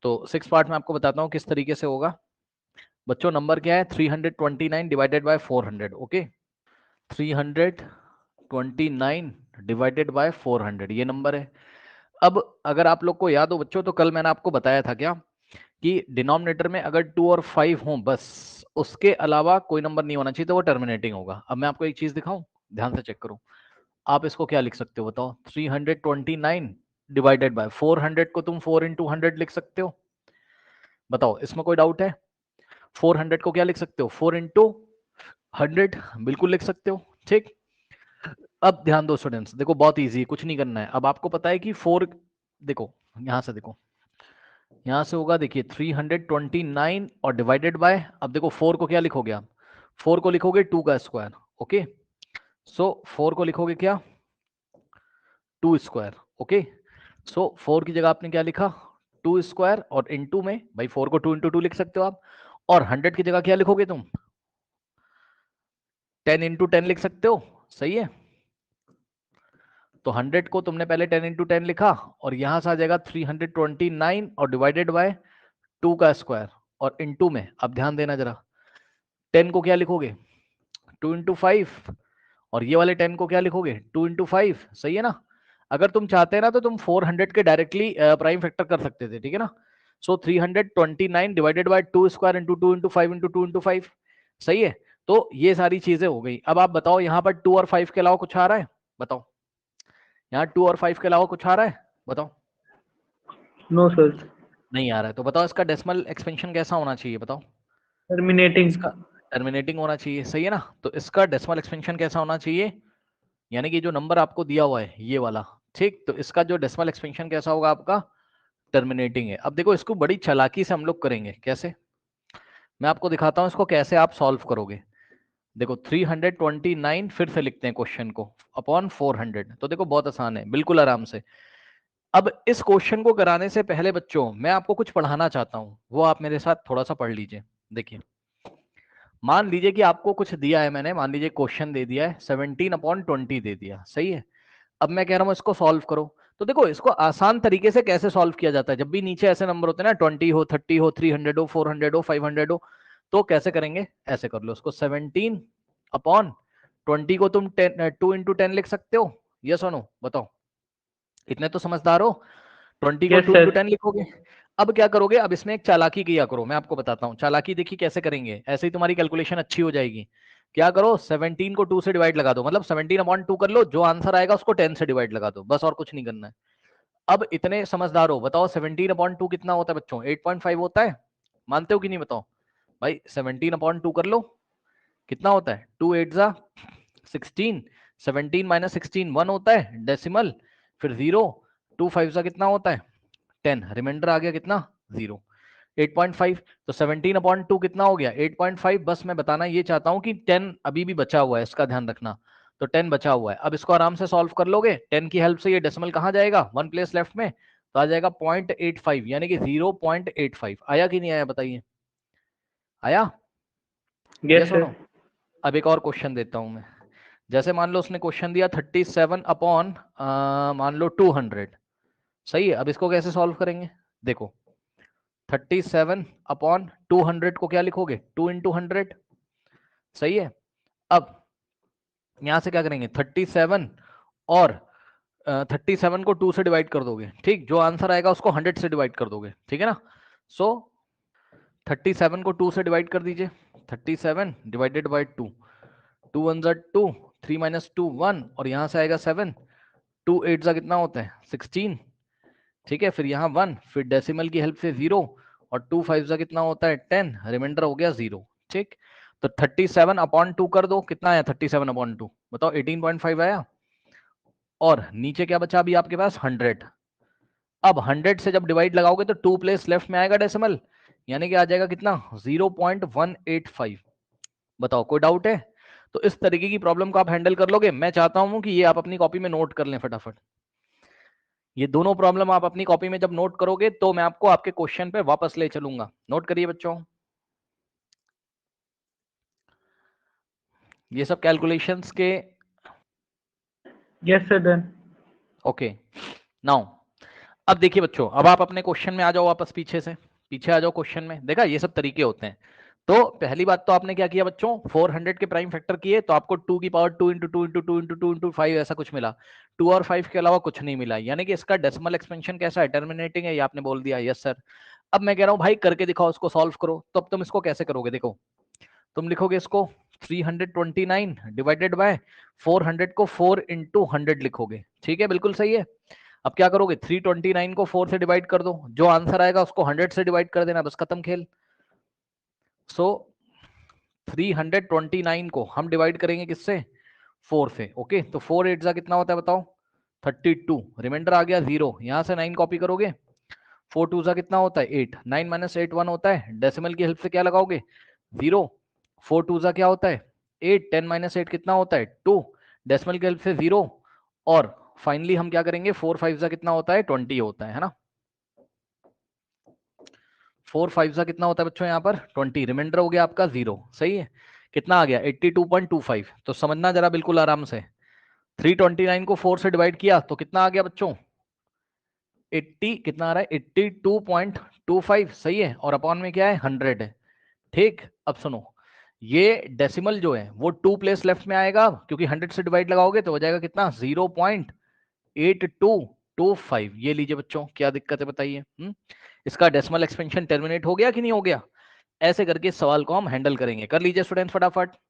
तो 6 पार्ट में आपको बताता हूँ किस तरीके से होगा। बच्चों नंबर क्या है 329 divided by 400। Okay 329 divided by 400 ये नंबर है। अब अगर आप लोग को याद हो बच्चों तो कल मैंने आपको बताया था क्या कि डिनोमिनेटर में अगर 2 और 5 हो बस उसके अलावा कोई नंबर नहीं होना चाहिए तो वो टर्मिनेटिंग होगा। अब मैं आपको एक चीज दिखाऊं, ध्यान से चेक करो। आप इसको क्या लिख सकते हो बताओ, 329 डिवाइडेड बाय 400 को तुम 4 इंटू 100 लिख सकते हो। बताओ इसमें कोई डाउट है? 400 को क्या लिख सकते हो 4 इंटू 100 बिल्कुल लिख सकते हो। ठीक, अब ध्यान दो स्टूडेंट्स, देखो बहुत इजी है, कुछ नहीं करना है। अब आपको पता है कि 4, देखो यहां से देखो, यहां से होगा देखिए 329 और डिवाइडेड बाय, अब देखो 4 को क्या लिखोगे आप, 4 को लिखोगे 2 का स्क्वायर। ओके सो 4 को लिखोगे क्या 2 स्क्वायर। ओके सो 4 की जगह आपने क्या लिखा 2 स्क्वायर और इनटू में भाई 4 को 2 इंटू 2 लिख सकते हो आप, और 100 की जगह क्या लिखोगे तुम 10 इंटू 10 लिख सकते हो। सही है, तो 100 को तुमने पहले 10 इंटू 10 लिखा और यहां से आ जाएगा 329 और डिवाइडेड बाय 2 का स्क्वायर और इनटू में, अब ध्यान देना जरा, 10 को क्या लिखोगे 2 इंटू 5 और ये वाले 10 को क्या लिखोगे 2 इंटू 5। सही है ना, अगर तुम चाहते ना तो तुम 400 के डायरेक्टली प्राइम फैक्टर कर सकते थे, ठीक है ना। सो 329 divided by 2 square into 2 into 5 into 2 into 5। सही है, तो ये सारी चीजें हो गई। अब आप बताओ यहाँ पर 2 और 5 के अलावा कुछ आ रहा है बताओ, यहाँ 2 और 5 के अलावा कुछ आ रहा है बताओ। No sir. नहीं आ रहा है, तो बताओ इसका डेसिमल एक्सपेंशन कैसा होना चाहिए बताओ। टर्मिनेटिंग। इसका टर्मिनेटिंग होना चाहिए, सही है ना। तो इसका डेसिमल एक्सपेंशन कैसा होना चाहिए, यानी कि जो नंबर आपको दिया हुआ है ये वाला, ठीक, तो इसका जो डेसिमल एक्सपेंशन कैसा होगा आपका टर्मिनेटिंग है। अब देखो इसको बड़ी चालाकी से हम लोग करेंगे, कैसे मैं आपको दिखाता हूं इसको कैसे आप सॉल्व करोगे। देखो 329 फिर से लिखते हैं क्वेश्चन को अपॉन 400, तो देखो बहुत आसान है बिल्कुल आराम से। अब इस क्वेश्चन को कराने से पहले बच्चों मैं आपको कुछ पढ़ाना चाहता हूं, वो आप मेरे साथ थोड़ा सा पढ़ लीजिए। देखिए मान लीजिए कि आपको कुछ दिया है, मैंने मान लीजिए क्वेश्चन दे दिया है 17/20 दे दिया, सही है। अब मैं कह रहा हूं इसको सॉल्व करो। तो देखो इसको आसान तरीके से कैसे सॉल्व किया जाता है, जब भी नीचे ऐसे नंबर होते हैं ना 20 हो 30 हो 300 हो 400 हो 500 हो, तो कैसे करेंगे, ऐसे कर लो उसको 17/20 को तुम 2 इंटू 10 लिख सकते हो, यस और नो बताओ, इतने तो समझदार हो। 20 को यस 2 इंटू सर। 10 लिखोगे। अब क्या करोगे, अब इसमें एक चालाकी किया करो, मैं आपको बताता हूँ चालाकी, देखिए कैसे करेंगे, ऐसे ही तुम्हारी कैलकुलेशन अच्छी हो जाएगी। क्या करो 17 को 2 से डिवाइड लगा दो, मतलब 17/2 कर लो, जो आंसर आएगा उसको 10 से डिवाइड लगा दो, बस और कुछ नहीं करना है। अब इतने समझदार हो, बताओ 17/2 कितना होता है बच्चों 8.5 होता है, मानते हो कि नहीं बताओ भाई। 17/2 कर लो, कितना होता है 2 8 जा 16, 17 माइनस 16 1 होता है डेसिमल, फिर 0, 2 5 जा कितना होता है 10, रिमाइंडर आ गया कितना 0, 8.5। तो 17/2 कितना हो गया 8.5। बस मैं बताना ये चाहता हूं कि 10 अभी भी बचा हुआ है, इसका ध्यान रखना। तो 10 बचा हुआ है, अब इसको आराम से सॉल्व कर लोगे, 10 की हेल्प से ये डेसिमल कहाँ जाएगा 1 प्लेस लेफ्ट में, तो आ जाएगा 0.85 यानी कि 0.85। आया कि नहीं आया बताइए, आया यस यस और सर। नो। अब एक और क्वेश्चन देता हूं मैं, जैसे मान लो उसने क्वेश्चन दिया 37 अपॉन मान लो 200। सही है, अब इसको कैसे सॉल्व करेंगे, देखो 37/200 को क्या लिखोगे 2 इंटू 100। सही है, अब यहां से क्या करेंगे 37 और 37 को 2 से डिवाइड कर दोगे, ठीक, जो आंसर आएगा उसको 100 से डिवाइड कर दोगे, ठीक है ना। सो 37 को 2 से डिवाइड कर दीजिए, 37 डिवाइडेड बाई 2, 2 1 जा 2, 3 माइनस 2 1 और यहां से आएगा 7, 2 8 जा कितना होता है 16, ठीक है, फिर यहाँ 1, फिर डेसिमल की हेल्प से 0 और 2 5 जा कितना होता है 10, रिमाइंडर हो गया 0। ठीक, तो 37/2 कर दो, कितना आया 37/2 बताओ 18.5 आया, और नीचे क्या बचा अभी आपके पास 100। अब 100 से जब डिवाइड लगाओगे तो 2 प्लेस लेफ्ट में आएगा डेसिमल, यानी कि आ जाएगा कितना 0.185। बताओ कोई डाउट है? तो इस तरीके की प्रॉब्लम को आप हैंडल कर लोगे। मैं चाहता हूं कि ये आप अपनी कॉपी में नोट कर लें फटाफट, ये दोनों प्रॉब्लम आप अपनी कॉपी में जब नोट करोगे तो मैं आपको आपके क्वेश्चन पे वापस ले चलूंगा। नोट करिए बच्चों, ये सब कैलकुलेशंस के। Yes sir done. Okay now, अब देखिए बच्चों, अब आप अपने क्वेश्चन में आ जाओ वापस, पीछे आ जाओ क्वेश्चन में। देखा ये सब तरीके होते हैं। तो पहली बात तो आपने क्या किया बच्चों, 400 के प्राइम फैक्टर किए तो आपको 2 की power 2 into 2 into 2 into 2 into 5 ऐसा कुछ मिला। 2 और 5 के अलावा कुछ नहीं मिला, यानी कि इसका डेसिमल एक्सपेंशन कैसा है, टर्मिनेटिंग है, ये आपने बोल दिया यस सर। अब मैं कह रहा हूँ भाई करके दिखाओ, उसको सॉल्व करो। तो अब तुम इसको कैसे करोगे, देखो तुम लिखोगे इसको 329 डिवाइडेड बाय 400 को 4 इंटू 100 लिखोगे, ठीक है, बिल्कुल सही है। अब क्या करोगे, 329 को 4 से डिवाइड कर दो, जो आंसर आएगा उसको 100 से डिवाइड कर देना, बस खत्म खेल। सो 329 को हम डिवाइड करेंगे किससे, 4 से। ओके, तो 4 8 जा कितना होता है बताओ, 32। रिमाइंडर आ गया 0, यहां से 9 कॉपी करोगे, 4 2 जा कितना होता है 8, 9 माइनस 8 1 होता है, डेसिमल की हेल्प से क्या लगाओगे 0, 4 2 जा क्या होता है 8, 10 माइनस 8 कितना होता है 2, डेसिमल की हेल्प से 0, और फाइनली हम क्या करेंगे 4 5 जा कितना होता है 20 होता है ना। 4 5 जा कितना होता है बच्चों यहाँ पर 20, रिमाइंडर हो गया आपका 0, सही है। कितना आ गया 82.25, तो समझना जरा बिल्कुल आराम से। 329 को 4 से डिवाइड किया तो कितना आ गया बच्चों 80, कितना आ रहा है 82.25, सही है, और अपॉन में क्या है 100 है। ठीक, अब सुनो, ये डेसिमल जो है वो 2 प्लेस लेफ्ट में आएगा, क्योंकि 100 से डिवाइड लगाओगे तो हो जाएगा कितना 0.8225। ये लीजिए बच्चों, क्या दिक्कत है बताइए। इसका डेसिमल एक्सपेंशन टर्मिनेट हो गया कि नहीं हो गया। ऐसे करके इस सवाल को हम हैंडल करेंगे, कर लीजिए स्टूडेंट फटाफट।